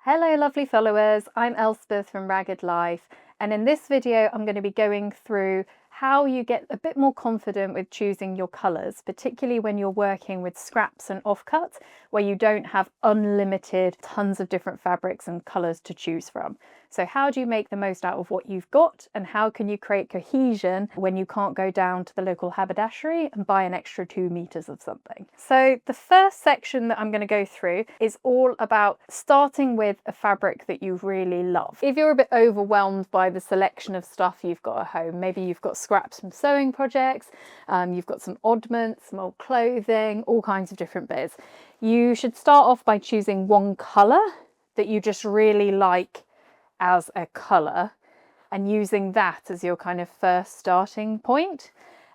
Hello lovely followers, I'm Elspeth from Ragged Life, and in this video I'm going to be going through how you get a bit more confident with choosing your colours, particularly when you're working with scraps and offcuts where you don't have unlimited tons of different fabrics and colours to choose from. So how do you make the most out of what you've got, and how can you create cohesion when you can't go down to the local haberdashery and buy an extra 2 meters of something? So the first section that I'm going to go through is all about starting with a fabric that you really love. If you're a bit overwhelmed by the selection of stuff you've got at home, maybe you've got scraps from sewing projects, you've got some oddments, some old clothing, all kinds of different bits, you should start off by choosing one colour that you just really like as a colour and using that as your kind of first starting point.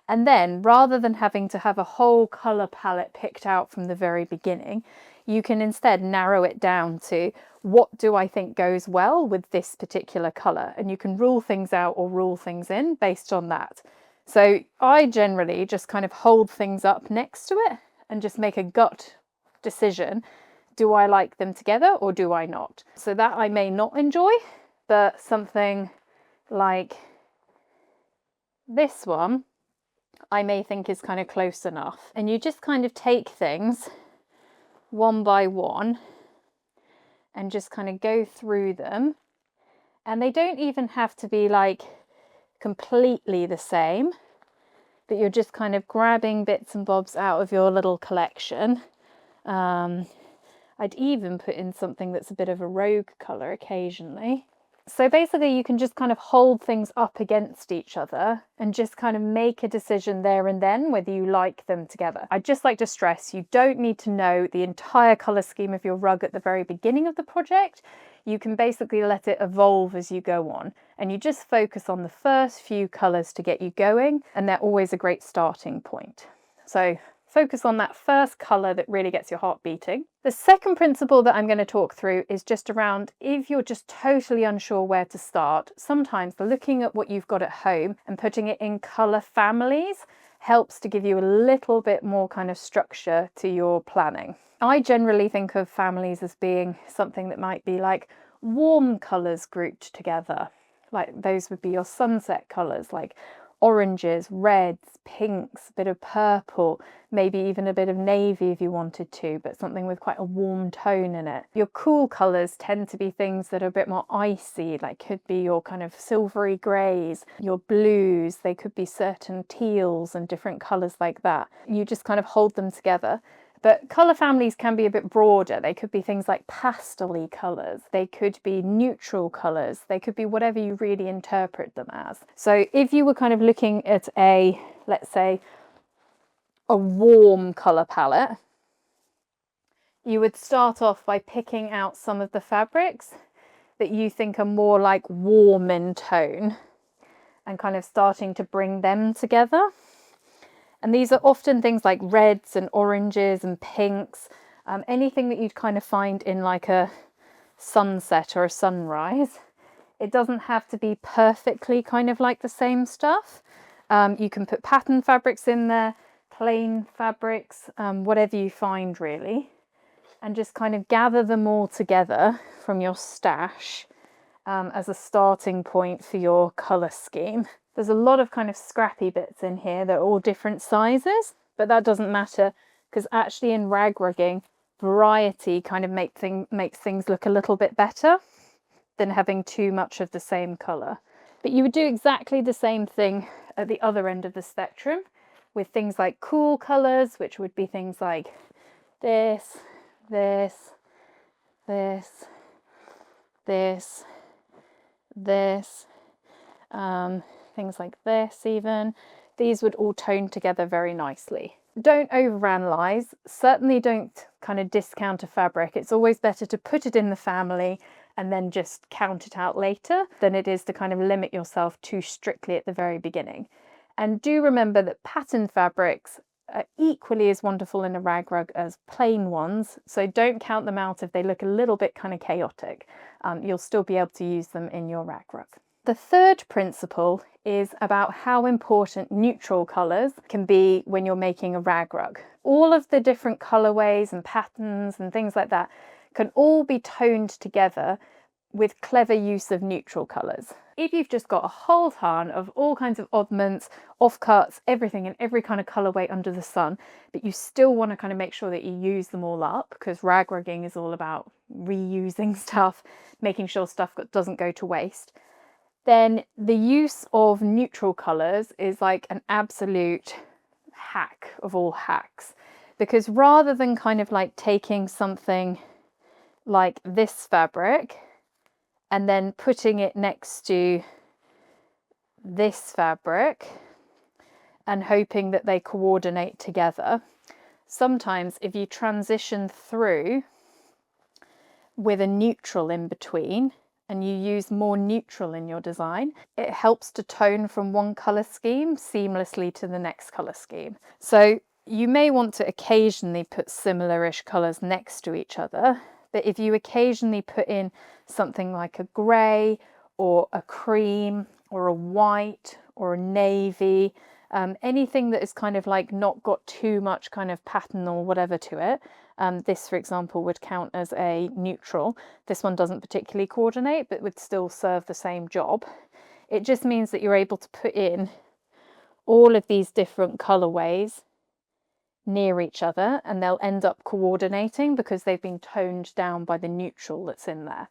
And then rather than having to have a whole colour palette picked out from the very beginning, you can instead narrow it down to what do I think goes well with this particular colour, and you can rule things out or rule things in based on that. So I generally just kind of hold things up next to it and just make a gut decision. Do I like them together or do I not? So that I may not enjoy, but something like this one I may think is kind of close enough. And you just kind of take things one by one and just kind of go through them. And they don't even have to be like completely the same, but you're just kind of grabbing bits and bobs out of your little collection. I'd even put in something that's a bit of a rogue colour occasionally. So basically you can just kind of hold things up against each other and just kind of make a decision there and then whether you like them together. I'd just like to stress you don't need to know the entire colour scheme of your rug at the very beginning of the project. You can basically let it evolve as you go on, and you just focus on the first few colours to get you going, and they're always a great starting point. So focus on that first colour that really gets your heart beating. The second principle that I'm going to talk through is just around if you're just totally unsure where to start. Sometimes looking at what you've got at home and putting it in colour families helps to give you a little bit more kind of structure to your planning. I generally think of families as being something that might be like warm colours grouped together. Like those would be your sunset colours, like oranges, reds, pinks, a bit of purple, maybe even a bit of navy if you wanted to, but something with quite a warm tone in it. Your cool colours tend to be things that are a bit more icy, like could be your kind of silvery greys, your blues, they could be certain teals and different colours like that. You just kind of hold them together. But colour families can be a bit broader. They could be things like pastel-y colours, they could be neutral colours, they could be whatever you really interpret them as. So if you were kind of looking at a, let's say, a warm colour palette, you would start off by picking out some of the fabrics that you think are more like warm in tone and kind of starting to bring them together. And these are often things like reds and oranges and pinks, anything that you'd kind of find in like a sunset or a sunrise. It doesn't have to be perfectly kind of like the same stuff. You can put pattern fabrics in there, plain fabrics, whatever you find really, and just kind of gather them all together from your stash as a starting point for your colour scheme. There's a lot of kind of scrappy bits in here that are all different sizes, but that doesn't matter because actually in rag rugging, variety kind of makes things look a little bit better than having too much of the same colour. But you would do exactly the same thing at the other end of the spectrum with things like cool colours, which would be things like this, this, this, this, this, things like this even. These would all tone together very nicely. Don't overanalyze, certainly don't kind of discount a fabric. It's always better to put it in the family and then just count it out later than it is to kind of limit yourself too strictly at the very beginning. And do remember that pattern fabrics are equally as wonderful in a rag rug as plain ones, so don't count them out if they look a little bit kind of chaotic. You'll still be able to use them in your rag rug. The third principle is about how important neutral colours can be when you're making a rag rug. All of the different colourways and patterns and things like that can all be toned together with clever use of neutral colours. If you've just got a whole ton of all kinds of oddments, offcuts, everything in every kind of colourway under the sun, but you still want to kind of make sure that you use them all up, because rag rugging is all about reusing stuff, making sure stuff doesn't go to waste, then the use of neutral colours is like an absolute hack of all hacks. Because rather than kind of like taking something like this fabric and then putting it next to this fabric and hoping that they coordinate together, sometimes if you transition through with a neutral in between and you use more neutral in your design, it helps to tone from one colour scheme seamlessly to the next colour scheme. So you may want to occasionally put similar-ish colours next to each other, but if you occasionally put in something like a grey or a cream or a white or a navy, anything that is kind of like not got too much kind of pattern or whatever to it, this, for example, would count as a neutral. This one doesn't particularly coordinate, but would still serve the same job. It just means that you're able to put in all of these different colourways near each other, and they'll end up coordinating because they've been toned down by the neutral that's in there.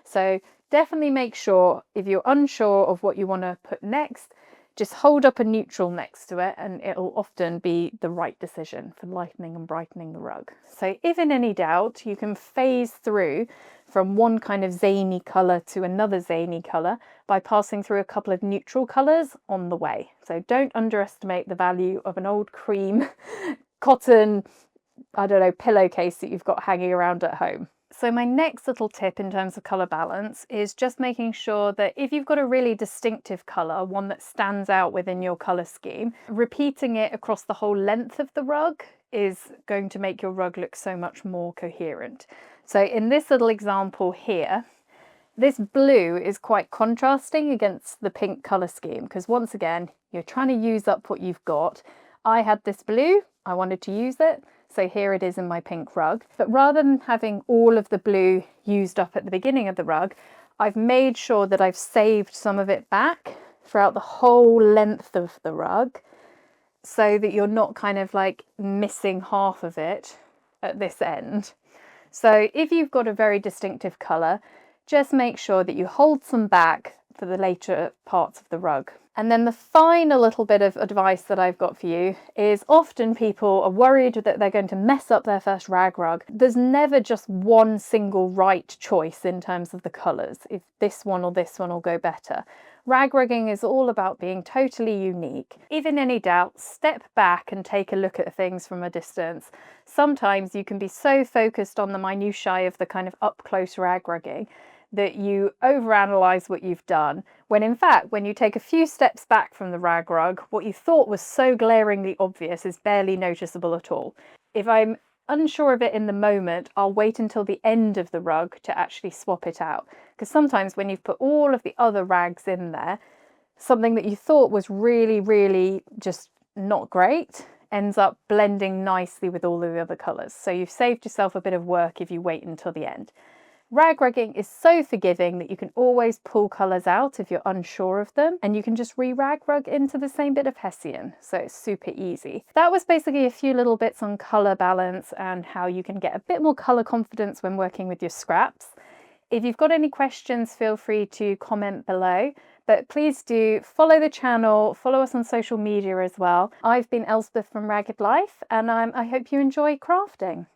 So definitely make sure, if you're unsure of what you want to put next, just hold up a neutral next to it and it'll often be the right decision for lightening and brightening the rug. So if in any doubt, you can phase through from one kind of zany colour to another zany colour by passing through a couple of neutral colours on the way. So don't underestimate the value of an old cream cotton, I don't know, pillowcase that you've got hanging around at home. So my next little tip in terms of colour balance is just making sure that if you've got a really distinctive colour, one that stands out within your colour scheme, repeating it across the whole length of the rug is going to make your rug look so much more coherent. So in this little example here, this blue is quite contrasting against the pink colour scheme, because once again, you're trying to use up what you've got. I had this blue, I wanted to use it, so here it is in my pink rug. But rather than having all of the blue used up at the beginning of the rug, I've made sure that I've saved some of it back throughout the whole length of the rug, so that you're not kind of like missing half of it at this end. So if you've got a very distinctive colour, just make sure that you hold some back for the later parts of the rug. And then the final little bit of advice that I've got for you is, often people are worried that they're going to mess up their first rag rug. There's never just one single right choice in terms of the colours, if this one or this one will go better. Rag rugging is all about being totally unique. If in any doubt, step back and take a look at things from a distance. Sometimes you can be so focused on the minutiae of the kind of up-close rag rugging that you overanalyze what you've done, when in fact, when you take a few steps back from the rag rug, what you thought was so glaringly obvious is barely noticeable at all. If I'm unsure of it in the moment, I'll wait until the end of the rug to actually swap it out. Because sometimes when you've put all of the other rags in there, something that you thought was really, really just not great ends up blending nicely with all of the other colours. So you've saved yourself a bit of work if you wait until the end. Rag rugging is so forgiving that you can always pull colours out if you're unsure of them, and you can just re-rag rug into the same bit of Hessian, so it's super easy. That was basically a few little bits on colour balance and how you can get a bit more colour confidence when working with your scraps. If you've got any questions, feel free to comment below, but please do follow the channel, follow us on social media as well. I've been Elspeth from Ragged Life, and I hope you enjoy crafting.